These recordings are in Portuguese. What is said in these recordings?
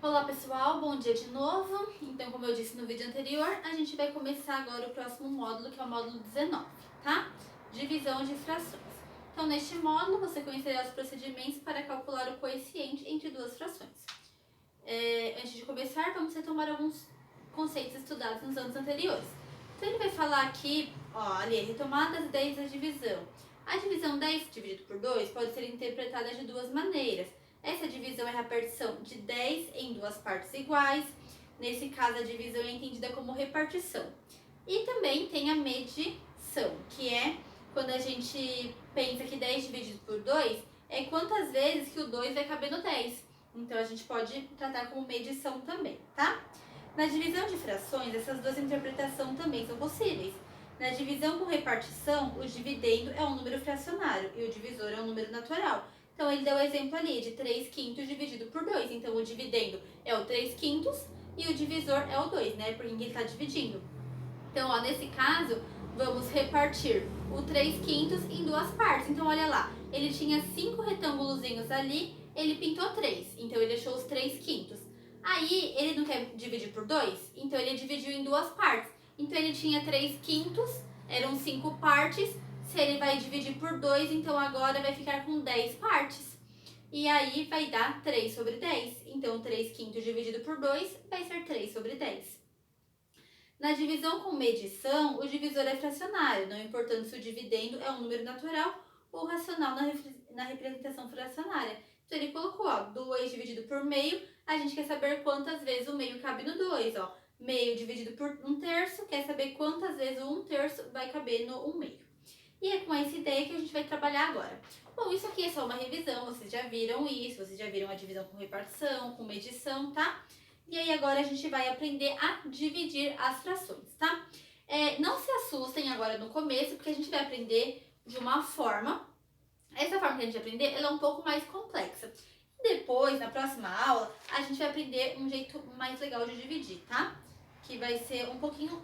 Olá pessoal, bom dia de novo. Então, como eu disse no vídeo anterior, a gente vai começar agora o próximo módulo, que é o módulo 19, tá? Divisão de frações. Então, neste módulo, você conhecerá os procedimentos para calcular o coeficiente entre duas frações. Antes de começar, vamos retomar alguns conceitos estudados nos anos anteriores. Então, ele vai falar aqui, ali, retomar das ideias da divisão. A divisão 10 dividido por 2 pode ser interpretada de duas maneiras. Essa divisão é a repartição de 10 em duas partes iguais. Nesse caso, a divisão é entendida como repartição. E também tem a medição, que é quando a gente pensa que 10 dividido por 2 é quantas vezes que o 2 vai caber no 10. Então, a gente pode tratar como medição também, tá? Na divisão de frações, essas duas interpretações também são possíveis. Na divisão com repartição, o dividendo é um número fracionário e o divisor é um número natural. Então, ele deu o exemplo ali de 3 quintos dividido por 2. Então, o dividendo é o 3 quintos e o divisor é o 2, né? Porque ele está dividindo. Então, nesse caso, vamos repartir o 3 quintos em duas partes. Então, olha lá, ele tinha 5 retângulozinhos ali, ele pintou 3. Então, ele deixou os 3 quintos. Aí, ele não quer dividir por 2? Então, ele dividiu em duas partes. Então, ele tinha 3 quintos, eram 5 partes. Se ele vai dividir por 2, então agora vai ficar com 10 partes. E aí vai dar 3 sobre 10. Então, 3 quintos dividido por 2 vai ser 3 sobre 10. Na divisão com medição, o divisor é fracionário, não importando se o dividendo é um número natural ou racional na representação fracionária. Então, ele colocou, 2 dividido por meio, a gente quer saber quantas vezes o meio cabe no 2, Meio dividido por 1/3, quer saber quantas vezes o 1/3 vai caber no 1/2. E é com essa ideia que a gente vai trabalhar agora. Bom, isso aqui é só uma revisão, vocês já viram isso, vocês já viram a divisão com repartição, com medição, tá? E aí agora a gente vai aprender a dividir as frações, tá? Não se assustem agora no começo, porque a gente vai aprender de uma forma. Essa forma que a gente vai aprender, ela é um pouco mais complexa. Depois, na próxima aula, a gente vai aprender um jeito mais legal de dividir, tá? Que vai ser um pouquinho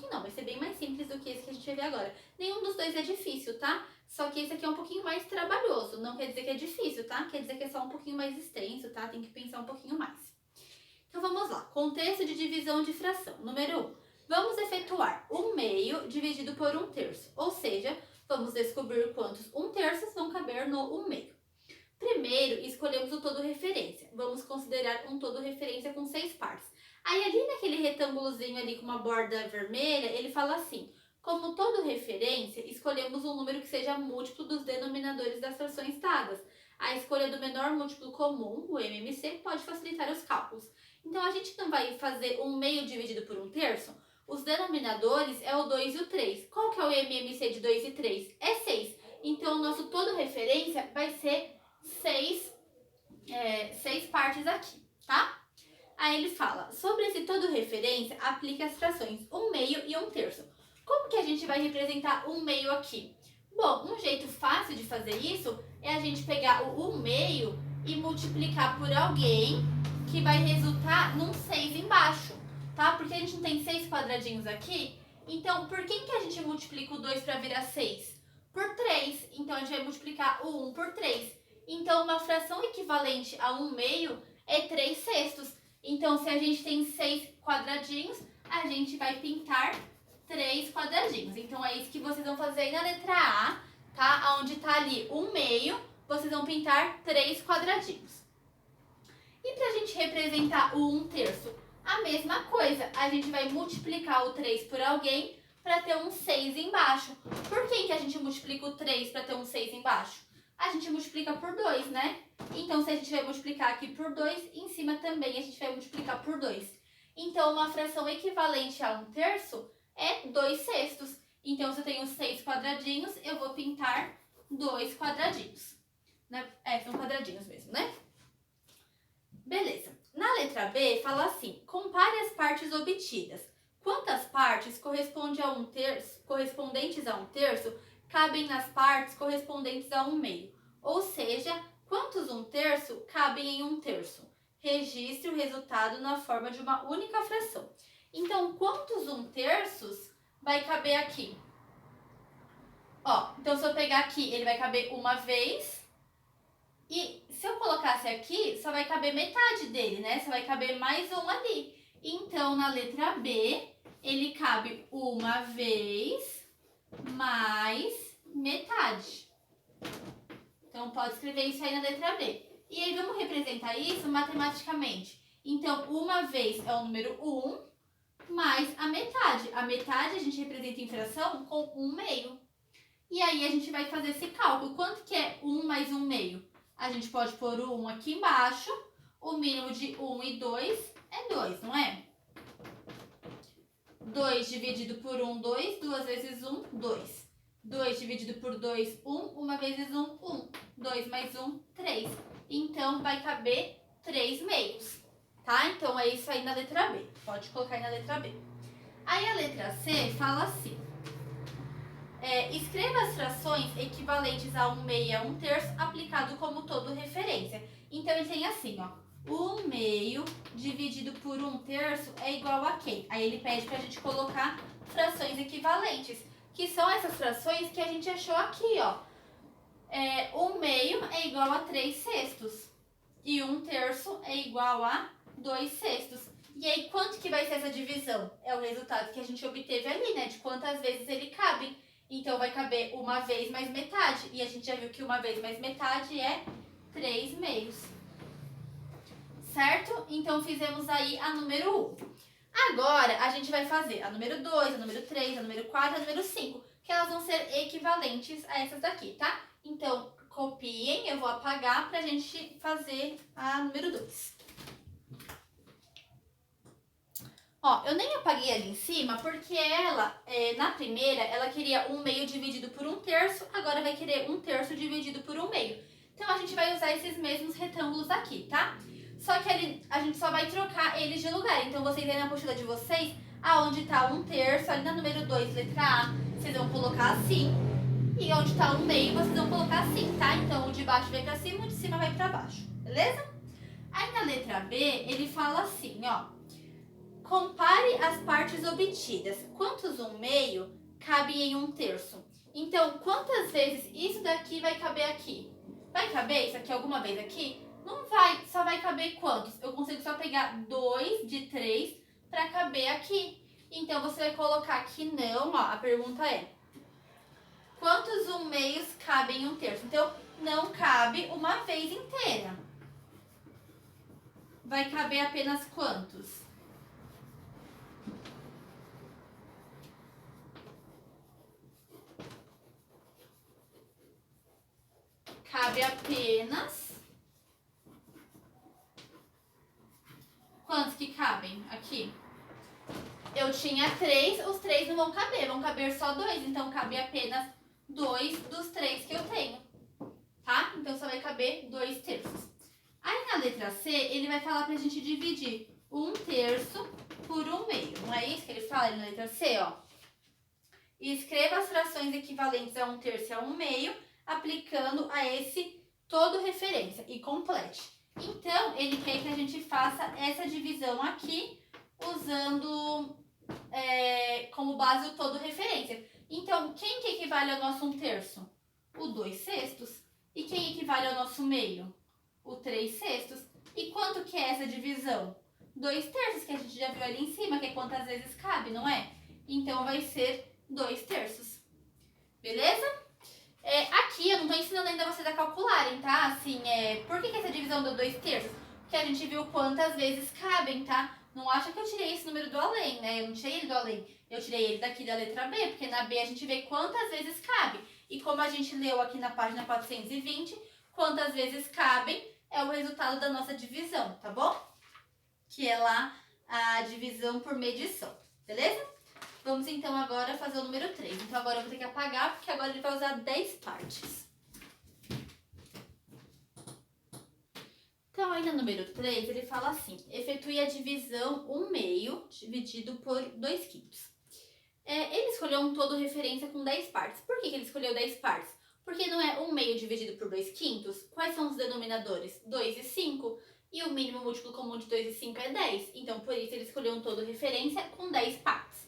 não, vai ser bem mais simples do que esse que a gente vai ver agora. Nenhum dos dois é difícil, tá? Só que esse aqui é um pouquinho mais trabalhoso, não quer dizer que é difícil, tá? Quer dizer que é só um pouquinho mais extenso, tá? Tem que pensar um pouquinho mais. Então vamos lá, contexto de divisão de fração. Número 1, vamos efetuar 1/2 dividido por 1/3, ou seja, vamos descobrir quantos 1/3 vão caber no 1/2. Primeiro, escolhemos o todo referência. Vamos considerar um todo referência com 6 partes. Aí ali naquele retângulozinho ali com uma borda vermelha, ele fala assim: como todo referência, escolhemos um número que seja múltiplo dos denominadores das frações dadas. A escolha do menor múltiplo comum, o MMC, pode facilitar os cálculos. Então, a gente não vai fazer 1/2 dividido por 1/3? Os denominadores é o 2 e o 3. Qual que é o MMC de 2 e 3? É 6. Então, o nosso todo referência vai ser 6 partes aqui, tá? Aí ele fala, sobre esse todo referência, aplique as frações 1/2 e 1/3. Como que a gente vai representar 1/2 aqui? Bom, um jeito fácil de fazer isso é a gente pegar o 1/2 e multiplicar por alguém, que vai resultar num 6 embaixo, tá? Porque a gente não tem 6 quadradinhos aqui, então por quem que a gente multiplica o 2 para virar 6? Por 3. Então a gente vai multiplicar o 1 por 3. Então uma fração equivalente a 1/2 é 3/6. Então, se a gente tem 6 quadradinhos, a gente vai pintar 3 quadradinhos. Então, é isso que vocês vão fazer aí na letra A, tá? Onde tá ali 1/2, vocês vão pintar 3 quadradinhos. E pra gente representar o 1/3, a mesma coisa. A gente vai multiplicar o 3 por alguém para ter um 6 embaixo. Por que a gente multiplica o 3 para ter um 6 embaixo? A gente multiplica por 2, né? Então, se a gente vai multiplicar aqui por 2, em cima também a gente vai multiplicar por 2. Então, uma fração equivalente a 1/3 é 2/6. Então, se eu tenho 6 quadradinhos, eu vou pintar 2 quadradinhos. Né? São quadradinhos mesmo, né? Beleza. Na letra B, fala assim, compare as partes obtidas. Quantas partes correspondentes a 1/3 cabem nas partes correspondentes a 1/2? Ou seja, quantos 1/3 cabem em 1/3? Registre o resultado na forma de uma única fração. Então, quantos 1/3 vai caber aqui? Então se eu pegar aqui, ele vai caber uma vez. E se eu colocasse aqui, só vai caber metade dele, né? Só vai caber mais um ali. Então, na letra B, ele cabe uma vez mais metade. Então, pode escrever isso aí na letra B. E aí, vamos representar isso matematicamente. Então, uma vez é o número 1 mais a metade. A metade a gente representa em fração com 1/2. E aí, a gente vai fazer esse cálculo. Quanto que é 1 mais 1/2? A gente pode pôr o 1 aqui embaixo. O mínimo de 1 e 2 é 2, não é? 2 dividido por 1, 2. 2 vezes 1, 2. 2 dividido por 2, 1. 1 vezes 1, 1. 2 mais 1, 3. Então, vai caber 3/2. Tá? Então, é isso aí na letra B. Pode colocar aí na letra B. Aí, a letra C fala assim. Escreva as frações equivalentes a 1/2 e a 1/3 aplicado como todo referência. Então, ele tem assim, ó. 1/2 dividido por 1/3 é igual a quem? Aí ele pede pra gente colocar frações equivalentes, que são essas frações que a gente achou aqui, ó. 1/2 é igual a 3/6 e 1/3 é igual a 2/6. E aí, quanto que vai ser essa divisão? É o resultado que a gente obteve ali, né? De quantas vezes ele cabe. Então, vai caber uma vez mais metade. E a gente já viu que uma vez mais metade é 3/2. Certo? Então, fizemos aí a número 1. Agora, a gente vai fazer a número 2, a número 3, a número 4 e a número 5, que elas vão ser equivalentes a essas daqui, tá? Então, copiem, eu vou apagar pra gente fazer a número 2. Ó, eu nem apaguei ali em cima porque ela, na primeira, ela queria 1/2 dividido por 1/3, agora vai querer 1/3 dividido por 1/2. Então, a gente vai usar esses mesmos retângulos aqui, tá? Só que a gente só vai trocar eles de lugar. Então, vocês aí na apostila de vocês, aonde tá 1/3, ali na número 2, letra A, vocês vão colocar assim. E onde tá 1/2, vocês vão colocar assim, tá? Então, o de baixo vai pra cima, o de cima vai pra baixo, beleza? Aí, na letra B, ele fala assim, ó. Compare as partes obtidas. Quantos 1/2 cabe em 1/3? Então, quantas vezes isso daqui vai caber aqui? Vai caber isso aqui alguma vez aqui? Não vai, só vai caber quantos? Eu consigo só pegar 2 de 3 para caber aqui. Então, você vai colocar que não, ó, a pergunta é: quantos 1/2 cabem em 1/3? Então, não cabe uma vez inteira. Vai caber apenas quantos? Cabe apenas... Quantos que cabem aqui? Eu tinha 3, os 3 não vão caber só 2. Então, cabe apenas 2 dos 3 que eu tenho, tá? Então, só vai caber 2/3. Aí, na letra C, ele vai falar pra gente dividir 1/3 por 1/2. Não é isso que ele fala na letra C, ó? E escreva as frações equivalentes a 1/3 e a 1/2, aplicando a esse todo referência e complete. Então, ele quer que a gente faça essa divisão aqui, usando como base o todo referência. Então, quem que equivale ao nosso 1/3? O 2/6. E quem equivale ao nosso meio? O 3/6. E quanto que é essa divisão? 2/3, que a gente já viu ali em cima, que é quantas vezes cabe, não é? Então, vai ser 2/3. Beleza? Aqui eu não tô ensinando ainda vocês a calcularem, tá? Assim, por que essa divisão deu 2/3? Porque a gente viu quantas vezes cabem, tá? Não acha que eu tirei esse número do além, né? Eu não tirei ele do além. Eu tirei ele daqui da letra B, porque na B a gente vê quantas vezes cabe. E como a gente leu aqui na página 420, quantas vezes cabem é o resultado da nossa divisão, tá bom? Que é lá a divisão por medição, beleza? Vamos então agora fazer o número 3. Então agora eu vou ter que apagar, porque agora ele vai usar 10 partes. Então aí no número 3 ele fala assim: efetue a divisão 1/2 dividido por 2/5. Ele escolheu um todo referência com 10 partes. Por que ele escolheu 10 partes? Porque não é 1/2 dividido por 2/5? Quais são os denominadores? 2 e 5. E o mínimo múltiplo comum de 2 e 5 é 10. Então por isso ele escolheu um todo referência com 10 partes.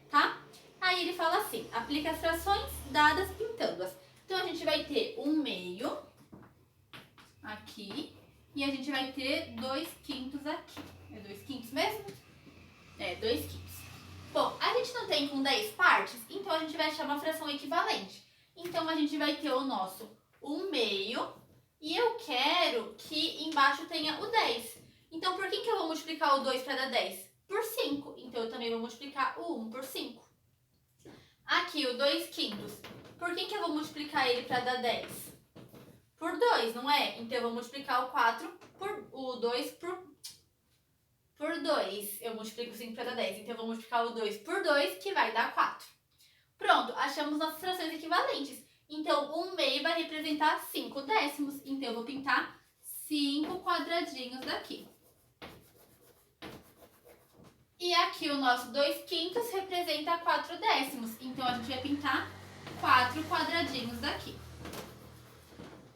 Tá? Aí ele fala assim: aplica as frações dadas pintando-as. Então a gente vai ter 1/2 aqui. E a gente vai ter 2/5 aqui. É 2/5 mesmo? É, 2/5. Bom, a gente não tem com 10 partes, então a gente vai achar uma fração equivalente. Então, a gente vai ter o nosso 1/2. E eu quero que embaixo tenha o 10. Então, por que eu vou multiplicar o 2 para dar 10? Por 5. Então, eu também vou multiplicar o 1 por 5. Aqui, o 2/5. Por que eu vou multiplicar ele para dar 10? Por 2, não é? Então, eu vou multiplicar o 2 por 2. Eu multiplico o 5 para dar 10. Então, eu vou multiplicar o 2 por 2, que vai dar 4. Pronto, achamos nossas frações equivalentes. Então, 1/2 vai representar 5 décimos. Então, eu vou pintar 5 quadradinhos daqui. E aqui o nosso 2/5 representa 4 décimos. Então, a gente vai pintar 4 quadradinhos daqui.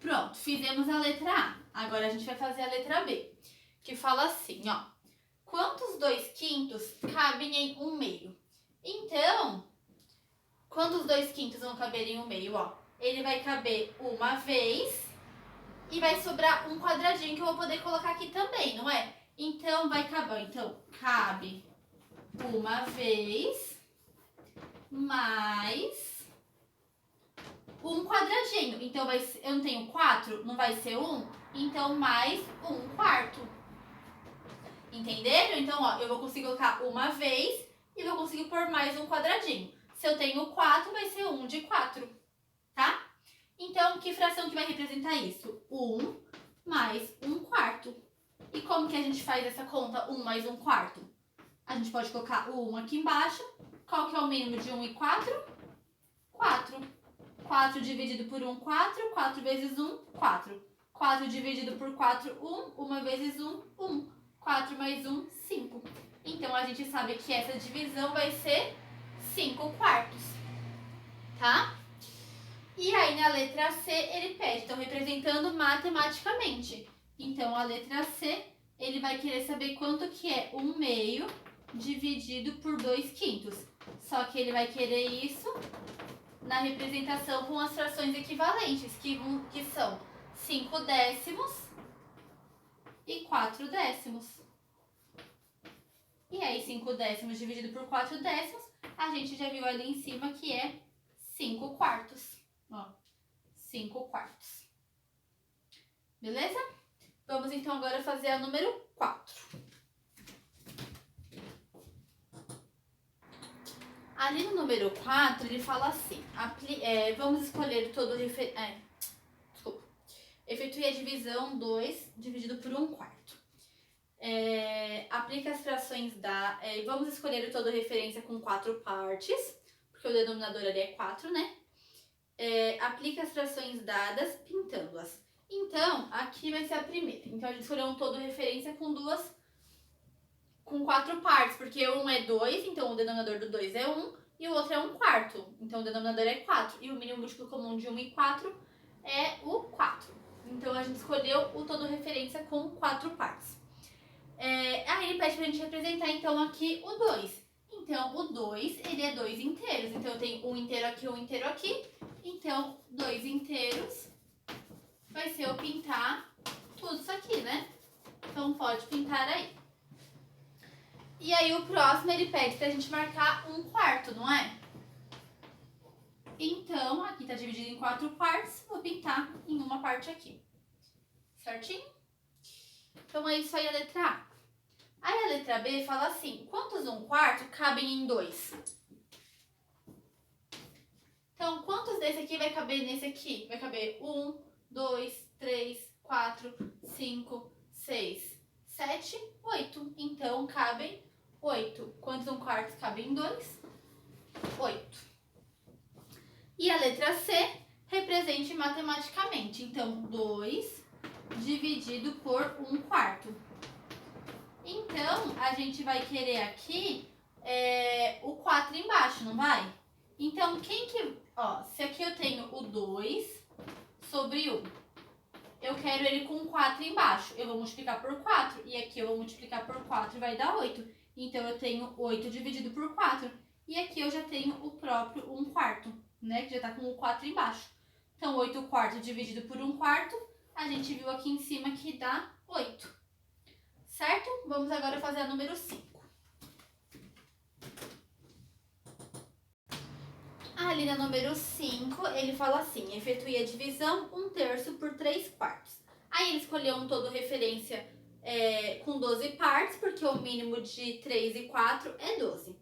Pronto, fizemos a letra A. Agora, a gente vai fazer a letra B. Que fala assim, ó. Quantos 2/5 cabem em 1/2? Então, quantos 2/5 vão caber em 1/2, ó? Ele vai caber uma vez e vai sobrar um quadradinho que eu vou poder colocar aqui também, não é? Então, vai caber. Então, cabe uma vez mais um quadradinho. Então, eu não tenho 4, não vai ser 1? Então, mais 1/4. Entenderam? Então, ó, eu vou conseguir colocar uma vez e vou conseguir pôr mais um quadradinho. Se eu tenho 4, vai ser 1 de 4, tá? Então, que fração que vai representar isso? 1 mais 1/4. E como que a gente faz essa conta 1 mais 1/4? A gente pode colocar o 1 aqui embaixo. Qual que é o mínimo de 1 e 4? 4. 4 dividido por 1, 4. 4 vezes 1, 4. 4 dividido por 4, 1. 1 vezes 1, 1. 4 mais 1, 5. Então, a gente sabe que essa divisão vai ser 5/4, tá? E aí, na letra C, ele pede, então, representando matematicamente. Então, a letra C, ele vai querer saber quanto que é 1/2 dividido por 2/5. Só que ele vai querer isso na representação com as frações equivalentes, que são 5 décimos e 4 décimos. E aí, 5 décimos dividido por 4 décimos, a gente já viu ali em cima que é 5/4. Ó, 5/4. Beleza? Vamos então agora fazer a número 4. Ali no número 4, ele fala assim, vamos escolher todo efetue a divisão 2 dividido por 1/4. Aplica as frações vamos escolher o todo referência com 4 partes, porque o denominador ali é 4, né? Aplica as frações dadas pintando-as. Então, aqui vai ser a primeira. Então, a gente escolheu um todo referência com 4 partes, porque um é 2, então o denominador do 2 é 1, e o outro é 1/4, então o denominador é 4. E o mínimo múltiplo comum de 1 e 4 é o 4. Então, a gente escolheu o todo referência com 4 partes. Aí ele pede pra gente representar, então, aqui o 2. Então, o 2, ele é 2 inteiros. Então, eu tenho um inteiro aqui, um inteiro aqui. Então, 2 inteiros vai ser eu pintar tudo isso aqui, né? Então, pode pintar aí. E aí, o próximo, ele pede pra gente marcar 1/4, não é? Então, aqui tá dividido em 4 partes. Vou pintar em uma parte aqui. Certinho? Então, é isso aí a letra A. Aí, a letra B fala assim, quantos 1/4 cabem em 2? Então, quantos desse aqui vai caber nesse aqui? Vai caber 1, 2, 3, 4, 5, 6, 7, 8. Então, cabem 8. Quantos 1/4 cabem em 2? 8. E a letra C, represente matematicamente. Então, 2 dividido por 1/4. Então, a gente vai querer aqui o 4 embaixo, não vai? Então, se aqui eu tenho o 2 sobre 1, eu quero ele com 4 embaixo. Eu vou multiplicar por 4, e aqui eu vou multiplicar por 4 e vai dar 8. Então, eu tenho 8 dividido por 4. E aqui eu já tenho o próprio 1/4, né? Que já tá com o 4 embaixo. Então, 8/4 dividido por 1/4, a gente viu aqui em cima que dá 8. Certo? Vamos agora fazer a número 5. Ali na número 5, ele fala assim: efetue a divisão 1/3 por 3/4. Aí ele escolheu um todo referência com 12 partes, porque o mínimo de 3 e 4 é 12.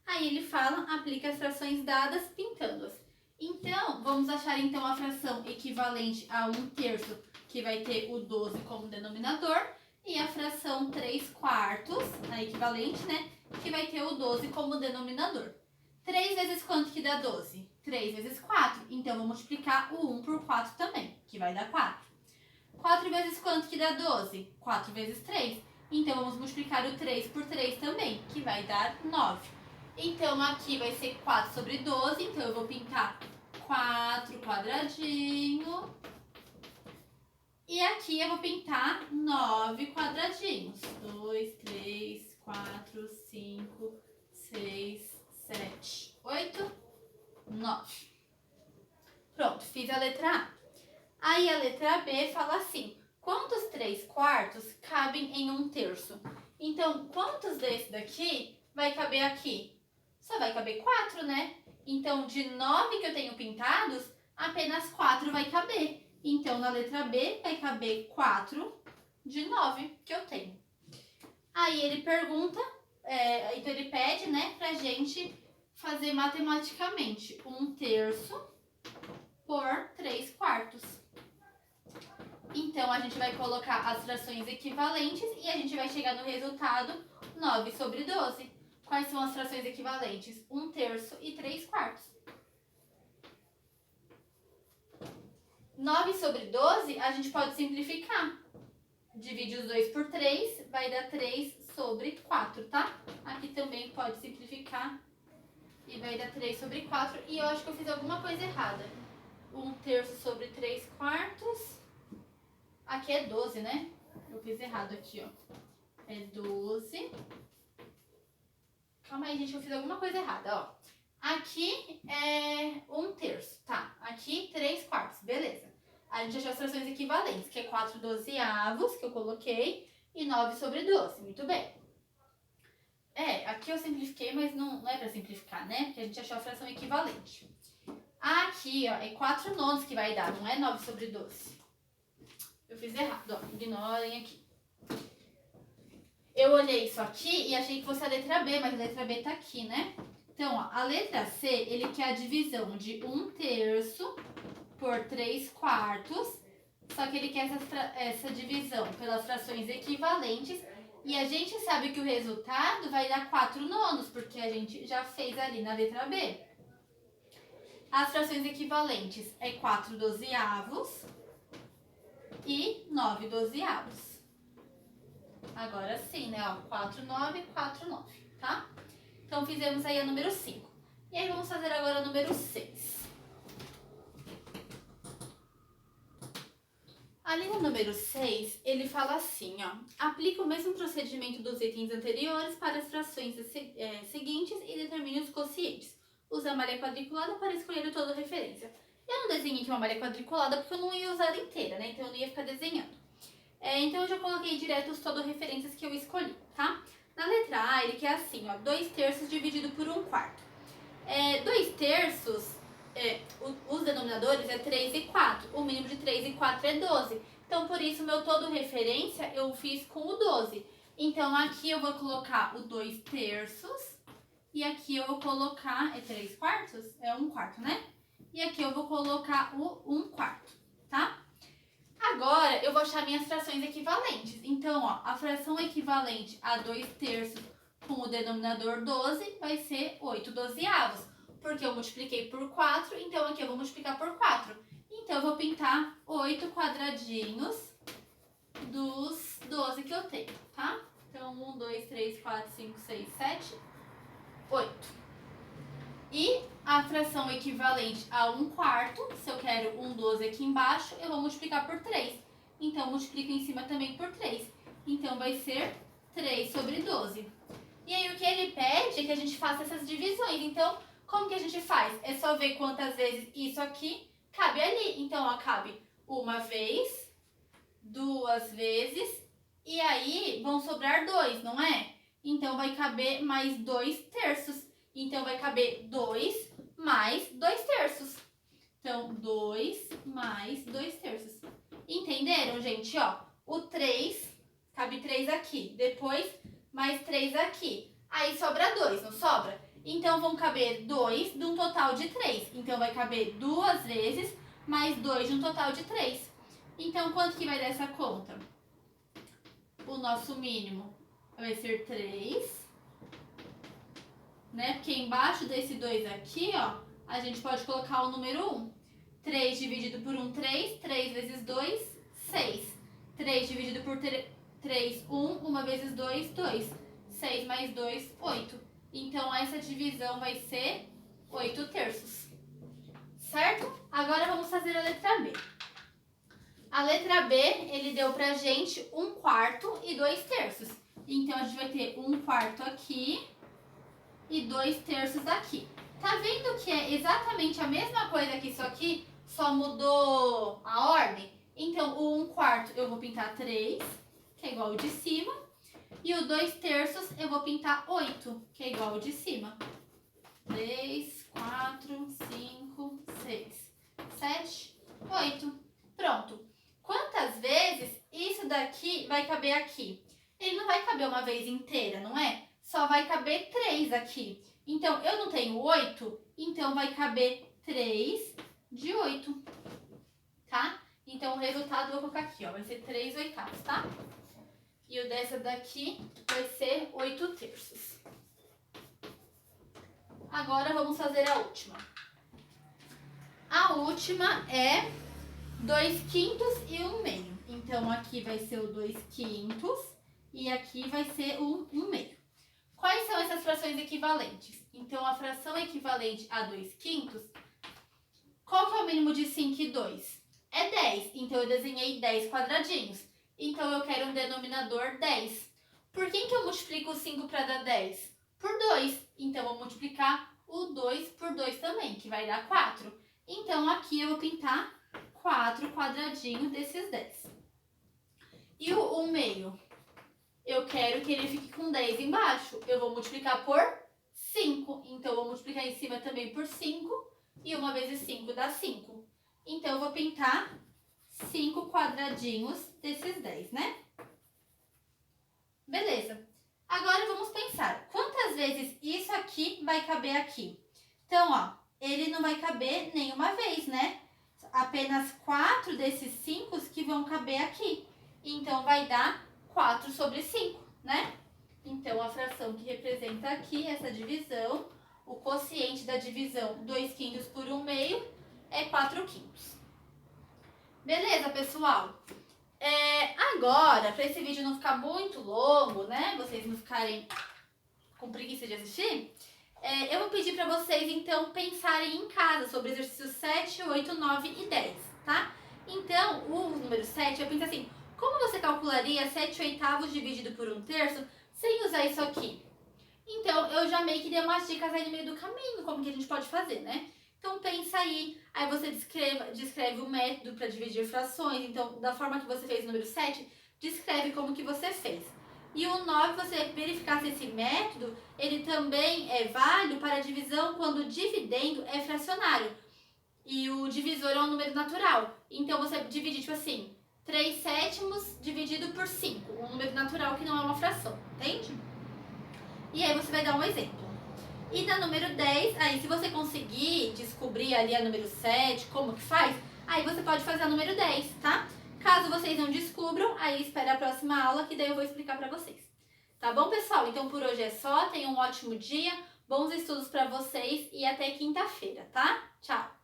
Aí ele fala: aplica as frações dadas pintando-as. Então, vamos achar então a fração equivalente a 1/3, que vai ter o 12 como denominador, e a fração 3/4, a equivalente, né, que vai ter o 12 como denominador. 3 vezes quanto que dá 12? 3 vezes 4. Então, vou multiplicar o 1 por 4 também, que vai dar 4. 4 vezes quanto que dá 12? 4 vezes 3. Então, vamos multiplicar o 3 por 3 também, que vai dar 9. Então, aqui vai ser 4 sobre 12. Então, eu vou pintar 4 quadradinho. E aqui eu vou pintar 9 quadradinhos. 2, 3, 4, 5, 6, 7, 8, 9. Pronto, fiz a letra A. Aí a letra B fala assim: quantos 3/4 cabem em 1/3? Então, quantos desse daqui vai caber aqui? Só vai caber 4, né? Então, de 9 que eu tenho pintados, apenas 4 vai caber. Então, na letra B, vai caber 4 de 9 que eu tenho. Aí ele pergunta, então ele pede, né, pra gente fazer matematicamente 1/3 por 3/4. Então, a gente vai colocar as frações equivalentes e a gente vai chegar no resultado 9 sobre 12. Quais são as frações equivalentes? 1/3 e 3/4. 9 sobre 12, a gente pode simplificar. Divide os 2 por 3, vai dar 3 sobre 4, tá? Aqui também pode simplificar e vai dar 3 sobre 4. E eu acho que eu fiz alguma coisa errada. 1/3 sobre 3/4. Aqui é 12, né? Eu fiz errado aqui, ó. É 12. Calma aí, gente, eu fiz alguma coisa errada, ó. Aqui é 1/3, tá? Aqui 3/4, beleza. A gente achou as frações equivalentes, que é 4/12, que eu coloquei, e 9 sobre 12, muito bem. Aqui eu simplifiquei, mas não é pra simplificar, né? Porque a gente achou a fração equivalente. Aqui, ó, é 4/9 que vai dar, não é 9 sobre 12. Eu fiz errado, ó, ignorem aqui. Eu olhei isso aqui e achei que fosse a letra B, mas a letra B tá aqui, né? Então, ó, a letra C, ele quer a divisão de 1/3 por 3/4, só que ele quer essa divisão pelas frações equivalentes, e a gente sabe que o resultado vai dar 4/9, porque a gente já fez ali na letra B. As frações equivalentes é 4/12 e 9/12. Agora sim, né? Ó, 4/9, 4/9, tá? Então, fizemos aí a número 5. E aí, vamos fazer agora a número 6. Ali no número 6, ele fala assim, ó: aplica o mesmo procedimento dos itens anteriores para as frações seguintes e determine os quocientes. Usa a malha quadriculada para escolher o todo referência. Eu não desenhei aqui uma malha quadriculada porque eu não ia usar ela inteira, né? Então, eu não ia ficar desenhando. Então, eu já coloquei direto os todo referências que eu escolhi, tá? Na letra A, ele quer assim, ó: 2/3 dividido por 1/4. 2/3, os denominadores é 3 e 4. O mínimo de 3 e 4 é 12. Então, por isso, meu todo referência eu fiz com o 12. Então, aqui eu vou colocar o 2/3. E aqui eu vou colocar... É 3/4? É 1/4, né? E aqui eu vou colocar o 1/4, tá? Agora, eu vou achar minhas frações equivalentes. Então, ó, a fração equivalente a 2/3 com o denominador 12 vai ser 8/12, porque eu multipliquei por 4, então aqui eu vou multiplicar por 4. Então, eu vou pintar 8 quadradinhos dos 12 que eu tenho, tá? Então, 1, 2, 3, 4, 5, 6, 7, 8. E a fração equivalente a 1/4, se eu quero 1/12 aqui embaixo, eu vou multiplicar por 3. Então, eu multiplico em cima também por 3. Então, vai ser 3 sobre 12. E aí, o que ele pede é que a gente faça essas divisões. Então, como que a gente faz? É só ver quantas vezes isso aqui cabe ali. Então, ó, cabe uma vez, 2 vezes, e aí vão sobrar 2, não é? Então, vai caber mais 2 terços. Então, vai caber 2 mais 2 terços. Então, 2 mais 2 terços. Entenderam, gente? Ó, o 3, cabe 3 aqui. Depois, mais 3 aqui. Aí, sobra 2, não sobra? Então, vão caber 2 de um total de 3. Então, vai caber 2 vezes mais 2 de um total de 3. Então, quanto que vai dar essa conta? O nosso mínimo vai ser 3, né? Porque embaixo desse 2 aqui, ó, a gente pode colocar o número 1. 3 dividido por 1, 3. 3 vezes 2, 6. 3 dividido por 3, 1. 1 vezes 2, 2. 6 mais 2, 8. Então, essa divisão vai ser 8 terços. Certo? Agora, vamos fazer a letra B. A letra B, ele deu pra gente 1/4 e 2 terços. Então, a gente vai ter 1/4 aqui e 2 terços aqui. Tá vendo que é exatamente a mesma coisa que isso aqui, só mudou a ordem? Então, o 1/4 eu vou pintar 3, que é igual ao de cima. E o 2 terços eu vou pintar 8, que é igual ao de cima. 3, 4, 5, 6, 7, 8. Pronto. Quantas vezes isso daqui vai caber aqui? Ele não vai caber uma vez inteira, não é? Só vai caber 3 aqui. Então, eu não tenho 8, então vai caber 3 de 8, tá? Então, o resultado eu vou colocar aqui, ó, vai ser 3 oitavos, tá? E o dessa daqui vai ser 8 terços. Agora, vamos fazer a última. A última é 2/5 e 1/2. Então, aqui vai ser o 2/5 e aqui vai ser o 1/2. Quais são essas frações equivalentes? Então, a fração equivalente a 2/5, qual que é o mínimo de 5 e 2? É 10. Então, eu desenhei 10 quadradinhos. Então, eu quero um denominador 10. Por que eu multiplico o 5 para dar 10? Por 2. Então, eu vou multiplicar o 2 por 2 também, que vai dar 4. Então, aqui eu vou pintar 4 quadradinhos desses 10. E o 1/2? Eu quero que ele fique com 10 embaixo. Eu vou multiplicar por 5. Então, eu vou multiplicar em cima também por 5. E 1 vezes 5 dá 5. Então, eu vou pintar 5 quadradinhos desses 10, né? Beleza. Agora, vamos pensar. Quantas vezes isso aqui vai caber aqui? Então, ó, ele não vai caber nenhuma vez, né? Apenas 4 desses 5 que vão caber aqui. Então, vai dar 4 sobre 5, né? Então, a fração que representa aqui essa divisão, o quociente da divisão 2/5 por 1/2 é 4/5. Beleza, pessoal? Agora, para esse vídeo não ficar muito longo, né? Vocês não ficarem com preguiça de assistir, eu vou pedir para vocês, então, pensarem em casa sobre exercícios 7, 8, 9 e 10, tá? Então, o número 7, eu penso assim, como você calcularia 7 oitavos dividido por 1 terço sem usar isso aqui? Então, eu já meio que dei umas dicas aí no meio do caminho, como que a gente pode fazer, né? Então, pensa aí você descreve o método para dividir frações. Então, da forma que você fez o número 7, descreve como que você fez. E o 9, você verificar se esse método, ele também é válido para a divisão quando o dividendo é fracionário. E o divisor é um número natural. Então, você divide, tipo assim, 3/7 dividido por 5. Um número natural que não é uma fração, entende? E aí, você vai dar um exemplo. E da número 10, aí se você conseguir descobrir ali a número 7, como que faz, aí você pode fazer a número 10, tá? Caso vocês não descubram, aí espera a próxima aula que daí eu vou explicar pra vocês. Tá bom, pessoal? Então por hoje é só, tenham um ótimo dia, bons estudos pra vocês e até quinta-feira, tá? Tchau!